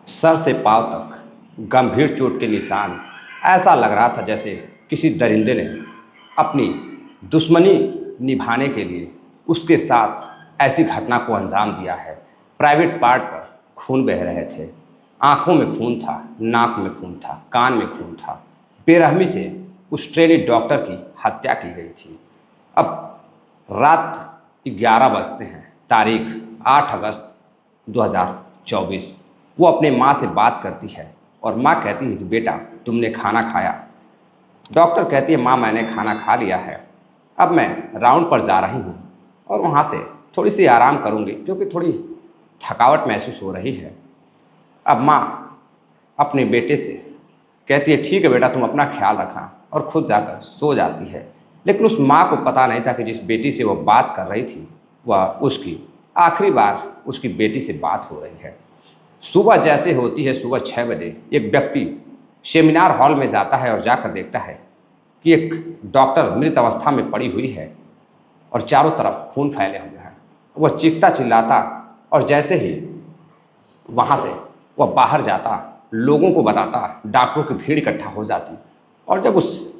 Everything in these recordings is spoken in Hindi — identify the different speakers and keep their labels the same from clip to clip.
Speaker 1: सर से पांव तक गंभीर चोट के निशान। ऐसा लग रहा था जैसे किसी दरिंदे ने अपनी दुश्मनी निभाने के लिए उसके साथ ऐसी घटना को अंजाम दिया है। प्राइवेट पार्ट पर खून बह रहे थे, आंखों में खून था, नाक में खून था, कान में खून था। बेरहमी से उस ट्रेनी डॉक्टर की हत्या की गई थी। अब रात 11 बजते हैं, तारीख 8 अगस्त 2024। वो अपने माँ से बात करती है और माँ कहती है कि बेटा तुमने खाना खाया। डॉक्टर कहती है माँ मैंने खाना खा लिया है, अब मैं राउंड पर जा रही हूँ और वहाँ से थोड़ी सी आराम करूँगी क्योंकि थोड़ी थकावट महसूस हो रही है। अब माँ अपने बेटे से कहती है ठीक है बेटा तुम अपना ख्याल रखना, और खुद जाकर सो जाती है। लेकिन उस माँ को पता नहीं था कि जिस बेटी से वह बात कर रही थी वह उसकी आखिरी बार उसकी बेटी से बात हो रही है। सुबह जैसे होती है, सुबह 6 बजे एक व्यक्ति सेमिनार हॉल में जाता है और जाकर देखता है कि एक डॉक्टर मृत अवस्था में पड़ी हुई है और चारों तरफ खून फैले हुए हैं। वह चीखता चिल्लाता और जैसे ही वहाँ से वह बाहर जाता, लोगों को बताता, डॉक्टरों की भीड़ इकट्ठा हो जाती। और जब उस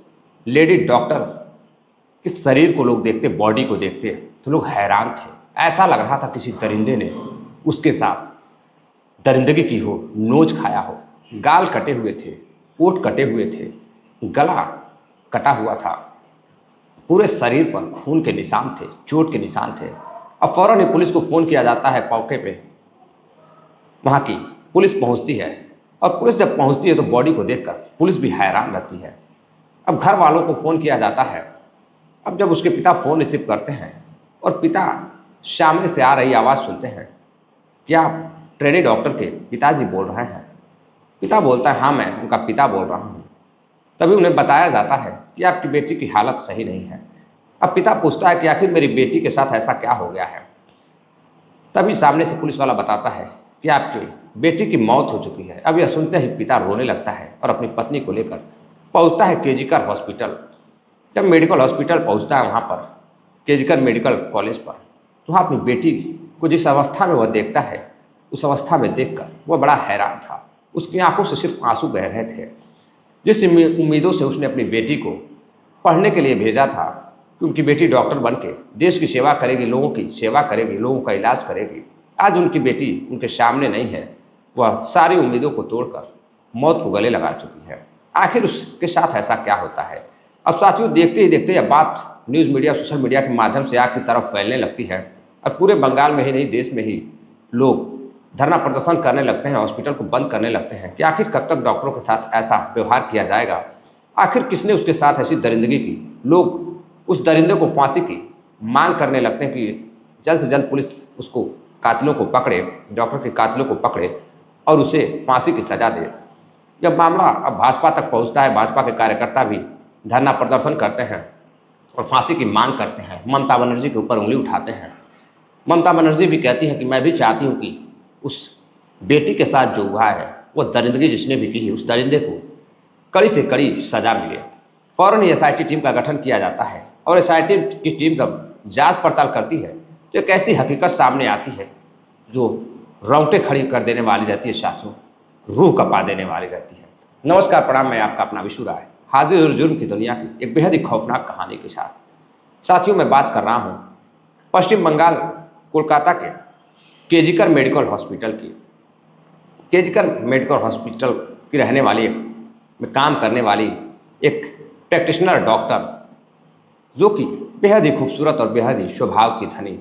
Speaker 1: लेडी डॉक्टर के शरीर को लोग देखते, बॉडी को देखते, तो लोग हैरान थे। ऐसा लग रहा था किसी दरिंदे ने उसके साथ दरिंदगी की हो, नोच खाया हो। गाल कटे हुए थे, ओठ कटे हुए थे, गला कटा हुआ था, पूरे शरीर पर खून के निशान थे, चोट के निशान थे। अब फौरन ही पुलिस को फ़ोन किया जाता है। मौके पे वहाँ की पुलिस पहुँचती है और पुलिस जब पहुँचती है तो बॉडी को देखकर पुलिस भी हैरान रहती है। अब घर वालों को फ़ोन किया जाता है। अब जब उसके पिता फ़ोन रिसीव करते हैं और पिता सामने से आ रही आवाज़ सुनते हैं, क्या आप ट्रेनी डॉक्टर के पिताजी बोल रहे हैं? पिता बोलता है हाँ मैं उनका पिता बोल रहा हूँ। तभी उन्हें बताया जाता है कि आपकी बेटी की हालत सही नहीं है। अब पिता पूछता है कि आखिर मेरी बेटी के साथ ऐसा क्या हो गया है। तभी सामने से पुलिस वाला बताता है कि आपकी बेटी की मौत हो चुकी है। अब यह सुनते ही पिता रोने लगता है और अपनी पत्नी को लेकर पहुंचता है केजीकर हॉस्पिटल। जब मेडिकल हॉस्पिटल पहुंचता है वहाँ पर, केजीकर मेडिकल कॉलेज पर, तो वहाँ अपनी बेटी को जिस अवस्था में वह देखता है, उस अवस्था में देखकर वह बड़ा हैरान था। उसकी आंखों से सिर्फ आंसू बह रहे थे। जिस उम्मीदों से उसने अपनी बेटी को पढ़ने के लिए भेजा था कि उनकी बेटी डॉक्टर बन के देश की सेवा करेगी, लोगों की सेवा करेगी, लोगों का इलाज करेगी, आज उनकी बेटी उनके सामने नहीं है। वह सारी उम्मीदों को तोड़कर मौत को गले लगा चुकी है। आखिर उसके साथ ऐसा क्या होता है? अब साथियों देखते ही देखते यह बात न्यूज़ मीडिया, सोशल मीडिया के माध्यम से आग की तरफ फैलने लगती है और पूरे बंगाल में ही नहीं, देश में ही लोग धरना प्रदर्शन करने लगते हैं, हॉस्पिटल को बंद करने लगते हैं कि आखिर कब तक डॉक्टरों के साथ ऐसा व्यवहार किया जाएगा। आखिर किसने उसके साथ ऐसी दरिंदगी की? लोग उस दरिंदे को फांसी की मांग करने लगते हैं कि जल्द से जल्द पुलिस उसको कातिलों को पकड़े, डॉक्टर के कातिलों को पकड़े और उसे फांसी की सजा दे। जब मामला अब भाजपा तक पहुंचता है, भाजपा के कार्यकर्ता भी धरना प्रदर्शन करते हैं और फांसी की मांग करते हैं, ममता बनर्जी के ऊपर उंगली उठाते हैं। ममता बनर्जी भी कहती है कि मैं भी चाहती हूँ कि उस बेटी के साथ जो हुआ है, वो दरिंदगी जिसने भी की है, उस दरिंदे को कड़ी से कड़ी सजा मिले। फौरन ही एसआईटी टीम का गठन किया जाता है और एसआईटी की टीम जब जांच पड़ताल करती है तो एक ऐसी हकीकत सामने आती है जो रोंगटे खड़ी कर देने वाली रहती है साथियों, रूह कपा देने वाली रहती है। नमस्कार, प्रणाम, मैं आपका अपना विशु राय हाजिर हूं जुर्म की दुनिया की एक बेहद ही खौफनाक कहानी के साथ। साथियों मैं बात कर रहा हूँ पश्चिम बंगाल, कोलकाता के केजीकर मेडिकल हॉस्पिटल की। केजीकर मेडिकल हॉस्पिटल की रहने वाली में काम करने वाली एक प्रैक्टिशनर डॉक्टर, जो कि बेहद ही खूबसूरत और बेहद ही स्वभाव की धनी,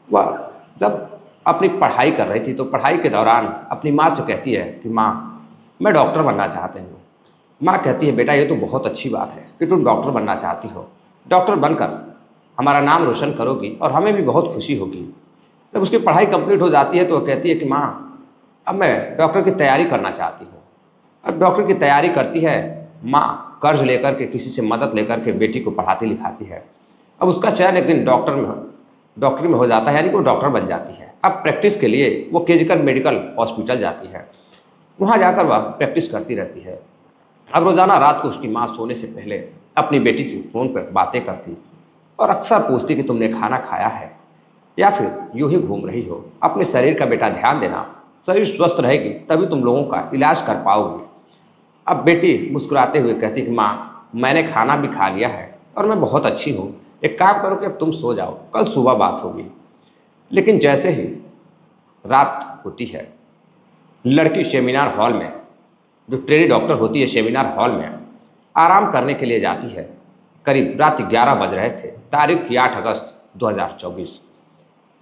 Speaker 1: वह जब अपनी पढ़ाई कर रही थी तो पढ़ाई के दौरान अपनी माँ से कहती है कि माँ मैं डॉक्टर बनना चाहती हूँ। माँ कहती है बेटा ये तो बहुत अच्छी बात है कि तुम डॉक्टर बनना चाहती हो, डॉक्टर बनकर हमारा नाम रोशन करोगी और हमें भी बहुत खुशी होगी। जब उसकी पढ़ाई कंप्लीट हो जाती है तो वह कहती है कि माँ अब मैं डॉक्टर की तैयारी करना चाहती हूँ। अब डॉक्टर की तैयारी करती है माँ, कर्ज लेकर के, किसी से मदद लेकर के बेटी को पढ़ाती लिखाती है। अब उसका चयन एक दिन डॉक्टरी में हो जाता है, यानी कि वो डॉक्टर बन जाती है। अब प्रैक्टिस के लिए वो केजीकर मेडिकल हॉस्पिटल जाती है, वहाँ जाकर वह प्रैक्टिस करती रहती है। अब रोज़ाना रात को उसकी माँ सोने से पहले अपनी बेटी से फ़ोन पर बातें करती और अक्सर पूछती कि तुमने खाना खाया है या फिर यूं ही घूम रही हो, अपने शरीर का बेटा ध्यान देना, शरीर स्वस्थ रहेगी तभी तुम लोगों का इलाज कर पाओगे। अब बेटी मुस्कुराते हुए कहती कि माँ, मैंने खाना भी खा लिया है और मैं बहुत अच्छी हूँ। एक काम करो कि अब तुम सो जाओ, कल सुबह बात होगी। लेकिन जैसे ही रात होती है, लड़की सेमिनार हॉल में, जो ट्रेनी डॉक्टर होती है, सेमिनार हॉल में आराम करने के लिए जाती है। करीब रात 11 बज रहे थे। तारीख थी 8 अगस्त 2024।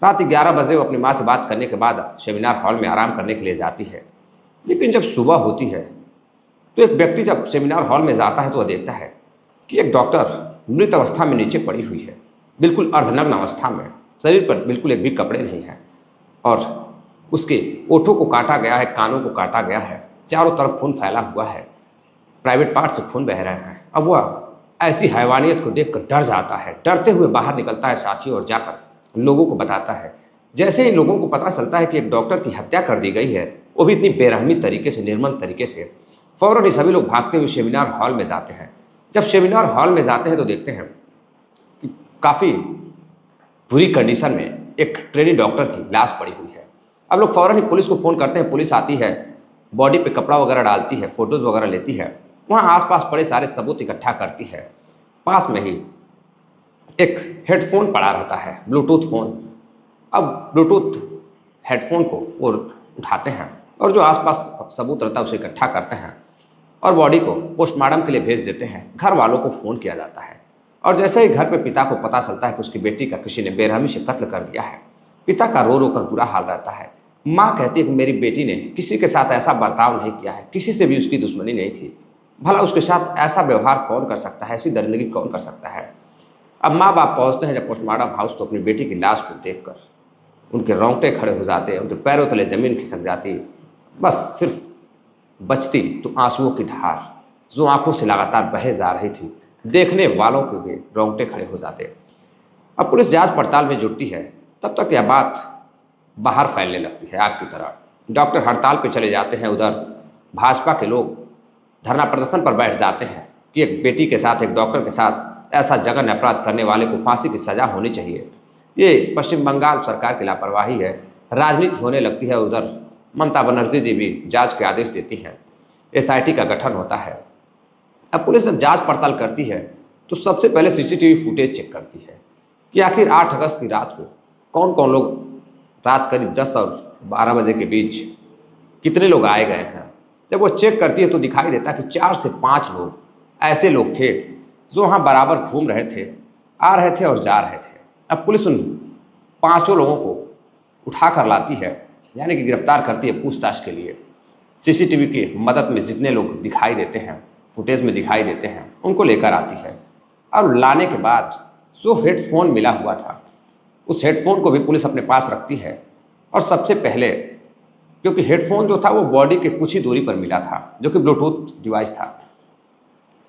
Speaker 1: रात 11 बजे वो अपनी माँ से बात करने के बाद सेमिनार हॉल में आराम करने के लिए जाती है। लेकिन जब सुबह होती है तो एक व्यक्ति जब सेमिनार हॉल में जाता है तो वह देखता है कि एक डॉक्टर मृत अवस्था में नीचे पड़ी हुई है, बिल्कुल अर्धनग्न अवस्था में, शरीर पर बिल्कुल एक भी कपड़े नहीं हैं और उसके ओठों को काटा गया है, कानों को काटा गया है, चारों तरफ खून फैला हुआ है, प्राइवेट पार्ट से खून बह रहे हैं। अब वह ऐसी हैवानियत को देखकर डर जाता है। डरते हुए बाहर निकलता है साथियों और जाकर लोगों को बताता है। जैसे ही लोगों को पता चलता है कि एक डॉक्टर की हत्या कर दी गई है, वो भी इतनी बेरहमी तरीके से, निर्मम तरीके से, फौरन ही सभी लोग भागते हुए सेमिनार हॉल में जाते हैं। जब सेमिनार हॉल में जाते हैं तो देखते हैं कि काफ़ी बुरी कंडीशन में एक ट्रेनी डॉक्टर की लाश पड़ी हुई है। अब लोग फौरन ही पुलिस को फ़ोन करते हैं। पुलिस आती है, बॉडी पे कपड़ा वगैरह डालती है, फ़ोटोज़ वगैरह लेती है, वहाँ आसपास पड़े सारे सबूत इकट्ठा करती है। पास में ही एक हेडफोन पड़ा रहता है, ब्लूटूथ फ़ोन। अब ब्लूटूथ हेडफोन को वो उठाते हैं और जो आसपास सबूत रहता है उसे इकट्ठा करते हैं और बॉडी को पोस्टमार्टम के लिए भेज देते हैं। घर वालों को फ़ोन किया जाता है और जैसे ही घर पे पिता को पता चलता है कि उसकी बेटी का किसी ने बेरहमी से कत्ल कर दिया है, पिता का रो रो कर बुरा हाल रहता है। माँ कहती है कि मेरी बेटी ने किसी के साथ ऐसा बर्ताव नहीं किया है, किसी से भी उसकी दुश्मनी नहीं थी, भला उसके साथ ऐसा व्यवहार कौन कर सकता है, ऐसी दरिंदगी कौन कर सकता है। अब माँ बाप पहुँचते हैं जब पोस्टमार्टम हाउस तो अपनी बेटी की लाश को देखकर उनके रोंगटे खड़े हो जाते हैं, उनके पैरों तले ज़मीन खिसक जाती। बस सिर्फ बचती तो आंसुओं की धार जो आंखों से लगातार बहे जा रही थी। देखने वालों के भी रोंगटे खड़े हो जाते। अब पुलिस जांच पड़ताल में जुटती है। तब तक यह बात बाहर फैलने लगती है आग की तरह। डॉक्टर हड़ताल पे चले जाते हैं। उधर भाजपा के लोग धरना प्रदर्शन पर बैठ जाते हैं कि एक बेटी के साथ, एक डॉक्टर के साथ ऐसा जघन्य अपराध करने वाले को फांसी की सज़ा होनी चाहिए। ये पश्चिम बंगाल सरकार की लापरवाही है। राजनीति होने लगती है। उधर ममता बनर्जी जी भी जांच के आदेश देती हैं। एसआईटी का गठन होता है। अब पुलिस जब जांच पड़ताल करती है तो सबसे पहले सीसीटीवी फुटेज चेक करती है कि आखिर 8 अगस्त की रात को कौन कौन लोग रात करीब 10 और 12 बजे के बीच कितने लोग आए गए हैं। जब वो चेक करती है तो दिखाई देता कि 4 से 5 लोग ऐसे लोग थे जो वहाँ बराबर घूम रहे थे, आ रहे थे और जा रहे थे। अब पुलिस उन 5 लोगों को उठा कर लाती है, यानी कि गिरफ्तार करती है पूछताछ के लिए। सीसीटीवी की मदद में जितने लोग दिखाई देते हैं, फुटेज में दिखाई देते हैं, उनको लेकर आती है। अब लाने के बाद जो हेडफोन मिला हुआ था, उस हेडफोन को भी पुलिस अपने पास रखती है। और सबसे पहले, क्योंकि हेडफोन जो था वो बॉडी के कुछ ही दूरी पर मिला था, जो कि ब्लूटूथ डिवाइस था।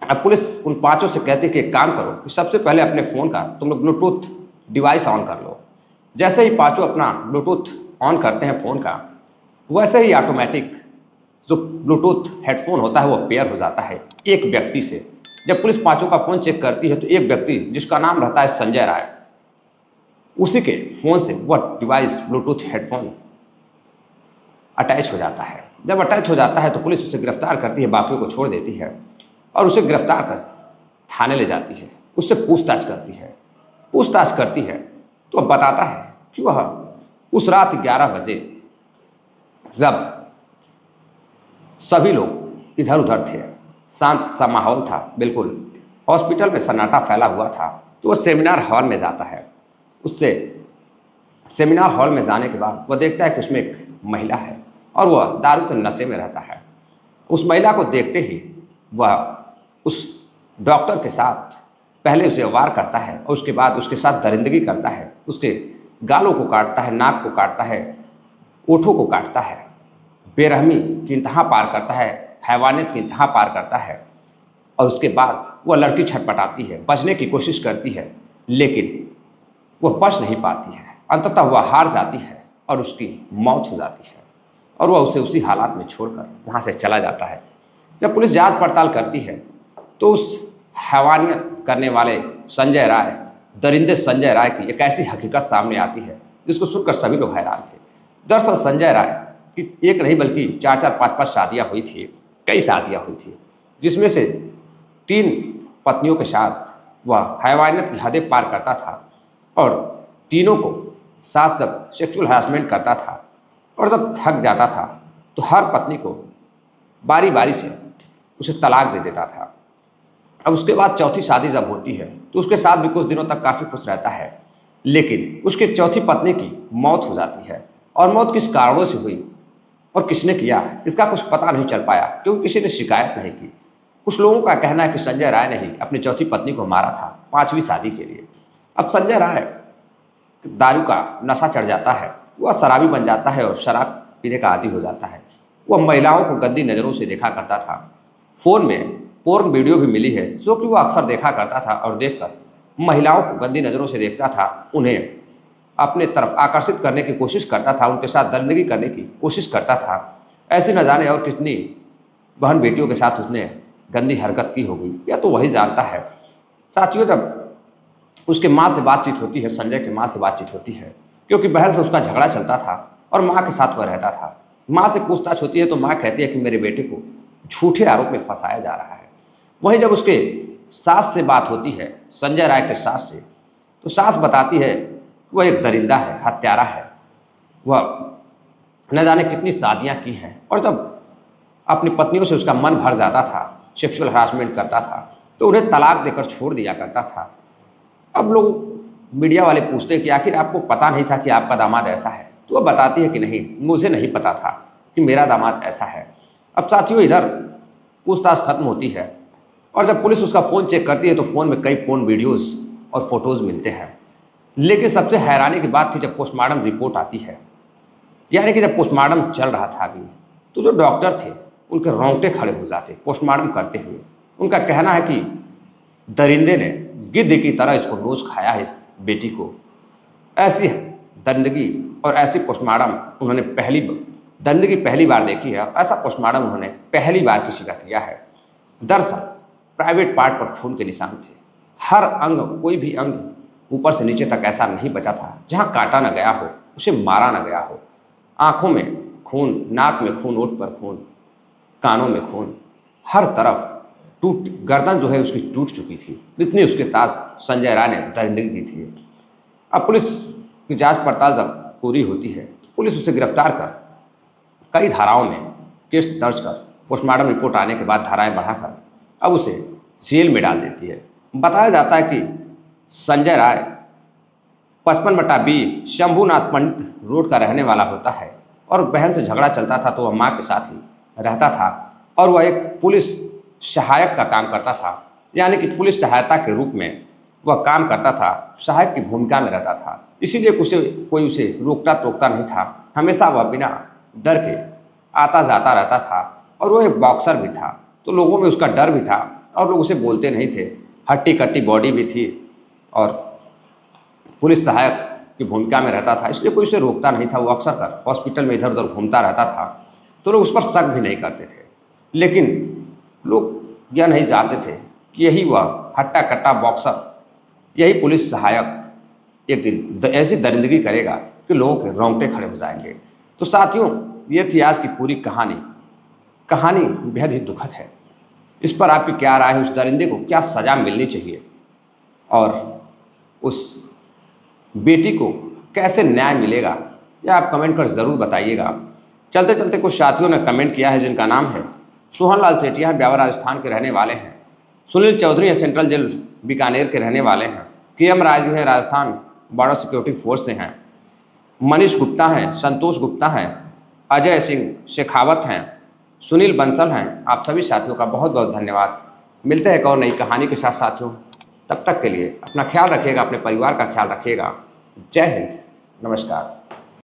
Speaker 1: अब पुलिस उन 5 से कहती है कि एक काम करो कि सबसे पहले अपने फ़ोन का तुम लोग ब्लूटूथ डिवाइस ऑन कर लो। जैसे ही 5 अपना ब्लूटूथ ऑन करते हैं फ़ोन का, वैसे ही ऑटोमेटिक जो ब्लूटूथ हेडफोन होता है वो पेयर हो जाता है एक व्यक्ति से। जब पुलिस 5 का फ़ोन चेक करती है तो एक व्यक्ति जिसका नाम रहता है संजय राय, उसी के फ़ोन से वह डिवाइस ब्लूटूथ हेडफोन अटैच हो जाता है। जब अटैच हो जाता है तो पुलिस उसे गिरफ्तार करती है, बाकियों को छोड़ देती है और उसे गिरफ्तार कर थाने ले जाती है। उससे पूछताछ करती है तो अब बताता है कि वह उस रात 11 बजे जब सभी लोग इधर उधर थे, शांत सा माहौल था, बिल्कुल हॉस्पिटल में सन्नाटा फैला हुआ था, तो वह सेमिनार हॉल में जाता है। उससे सेमिनार हॉल में जाने के बाद वह देखता है कि उसमें एक महिला है और वह दारू के नशे में रहता है। उस महिला को देखते ही वह उस डॉक्टर के साथ पहले उसे वार करता है और उसके बाद उसके साथ दरिंदगी करता है। उसके गालों को काटता है, नाक को काटता है, ओठों को काटता है, बेरहमी की इंतहा पार करता है, हैवानियत की इंतहा पार करता है। और उसके बाद वह लड़की छटपटाती है, बचने की कोशिश करती है, लेकिन वह बच नहीं पाती है। अंततः वह हार जाती है और उसकी मौत हो जाती है और वह उसे उसी हालात में छोड़कर वहाँ से चला जाता है। जब पुलिस जांच पड़ताल करती है तो उस हैवानियत करने वाले संजय राय, दरिंदे संजय राय की एक ऐसी हकीकत सामने आती है जिसको सुनकर सभी लोग हैरान थे। दरअसल संजय राय कि एक नहीं बल्कि 4-4, 5-5 शादियाँ हुई थी, कई शादियाँ हुई थी, जिसमें से 3 पत्नियों के साथ वह हैवानियत की हदें पार करता था और तीनों को साथ जब सेक्सुअल हरासमेंट करता था और जब थक जाता था तो हर पत्नी को बारी बारी से उसे तलाक दे देता था। अब उसके बाद चौथी शादी जब होती है तो उसके साथ भी कुछ दिनों तक काफ़ी खुश रहता है, लेकिन उसके चौथी पत्नी की मौत हो जाती है और मौत किस कारणों से हुई और किसने किया इसका कुछ पता नहीं चल पाया, क्योंकि किसी ने शिकायत नहीं की। कुछ लोगों का कहना है कि संजय राय ने ही अपनी चौथी पत्नी को मारा था 5वीं शादी के लिए। अब संजय राय दारू का नशा चढ़ जाता है, वह शराबी बन जाता है और शराब पीने का आदी हो जाता है। वह महिलाओं को गंदी नज़रों से देखा करता था। फ़ोन में पोर्न वीडियो भी मिली है जो कि वह अक्सर देखा करता था और देखकर महिलाओं को गंदी नज़रों से देखता था, उन्हें अपने तरफ आकर्षित करने की कोशिश करता था, उनके साथ दरिंदगी करने की कोशिश करता था। ऐसी न जाने और कितनी बहन बेटियों के साथ उसने गंदी हरकत की होगी, या तो वही जानता है। साथियों, जब उसके माँ से बातचीत होती है, संजय की माँ से बातचीत होती है, क्योंकि बहन से उसका झगड़ा चलता था और माँ के साथ वह रहता था। माँ से पूछताछ होती है तो माँ कहती है कि मेरे बेटे को झूठे आरोप में फंसाया जा रहा है। वहीं जब उसके सास से बात होती है, संजय राय के सास से, तो सास बताती है वह एक दरिंदा है, हत्यारा है, वह न जाने कितनी शादियाँ की हैं और जब अपनी पत्नियों से उसका मन भर जाता था, सेक्सुअल हरासमेंट करता था, तो उन्हें तलाक देकर छोड़ दिया करता था। अब लोग मीडिया वाले पूछते हैं कि आखिर आपको पता नहीं था कि आपका दामाद ऐसा है, तो वह बताती है कि नहीं, मुझे नहीं पता था कि मेरा दामाद ऐसा है। अब साथियों, इधर पूछताछ खत्म होती है और जब पुलिस उसका फ़ोन चेक करती है तो फ़ोन में कई पोर्न वीडियोज़ और फोटोज़ मिलते हैं। लेकिन सबसे हैरानी की बात थी जब पोस्टमार्टम रिपोर्ट आती है, यानी कि जब पोस्टमार्टम चल रहा था अभी, तो जो डॉक्टर थे उनके रोंगटे खड़े हो जाते पोस्टमार्टम करते हुए। उनका कहना है कि दरिंदे ने गिद्ध की तरह इसको नोच खाया है, इस बेटी को। ऐसी दरिंदगी और ऐसी पोस्टमार्टम उन्होंने दरिंदगी पहली बार देखी है और ऐसा पोस्टमार्टम उन्होंने पहली बार किसी का किया है। दरअसल प्राइवेट पार्ट पर खून के निशान थे, हर अंग, कोई भी अंग ऊपर से नीचे तक ऐसा नहीं बचा था जहाँ काटा न गया हो, उसे मारा न गया हो। आँखों में खून, नाक में खून, ओठ पर खून, कानों में खून, हर तरफ गर्दन जो है उसकी टूट चुकी थी, जितनी उसके ताज संजय राय ने दरिंदगी की थी। अब पुलिस की जांच पड़ताल जब पूरी होती है, पुलिस उसे गिरफ्तार कर कई धाराओं में केस दर्ज कर पोस्टमार्टम रिपोर्ट आने के बाद धाराएं बढ़ाकर अब उसे जेल में डाल देती है। बताया जाता है कि संजय राय 55/B शंभूनाथ पंडित रोड का रहने वाला होता है और बहन से झगड़ा चलता था तो वह माँ के साथ ही रहता था और वह एक पुलिस सहायक का काम करता था, यानी कि पुलिस सहायता के रूप में वह काम करता था, सहायक की भूमिका में रहता था। इसीलिए कोई उसे रोकता टोकता नहीं था, हमेशा वह बिना डर के आता जाता रहता था और वह एक बॉक्सर भी था, तो लोगों में उसका डर भी था और लोग उसे बोलते नहीं थे। हट्टी कट्टी बॉडी भी थी और पुलिस सहायक की भूमिका में रहता था, इसलिए कोई उसे रोकता नहीं था। वो अक्सर कर हॉस्पिटल में इधर उधर घूमता रहता था तो लोग उस पर शक भी नहीं करते थे। लेकिन लोग यह नहीं जानते थे कि यही वह हट्टा कट्टा बॉक्सर, यही पुलिस सहायक एक दिन ऐसी दरिंदगी करेगा कि लोगों के रोंगटे खड़े हो जाएंगे। तो साथियों, ये थी आज की पूरी कहानी। कहानी बेहद ही दुखद है। इस पर आपकी क्या राय है? उस दरिंदे को क्या सज़ा मिलनी चाहिए और उस बेटी को कैसे न्याय मिलेगा, यह आप कमेंट कर ज़रूर बताइएगा। चलते चलते कुछ साथियों ने कमेंट किया है जिनका नाम है सोहन लाल सेठिया, ब्यावर राजस्थान के रहने वाले हैं। सुनील चौधरी है, सेंट्रल जेल बीकानेर के रहने वाले हैं। KM राय जी हैं, राजस्थान बॉर्डर सिक्योरिटी फोर्स से हैं। मनीष गुप्ता हैं, संतोष गुप्ता हैं, अजय सिंह शेखावत हैं, सुनील बंसल हैं। आप सभी साथियों का बहुत बहुत धन्यवाद। मिलते हैं एक और नई कहानी के साथ साथियों। तब तक के लिए अपना ख्याल रखिएगा, अपने परिवार का ख्याल रखिएगा। जय हिंद, नमस्कार।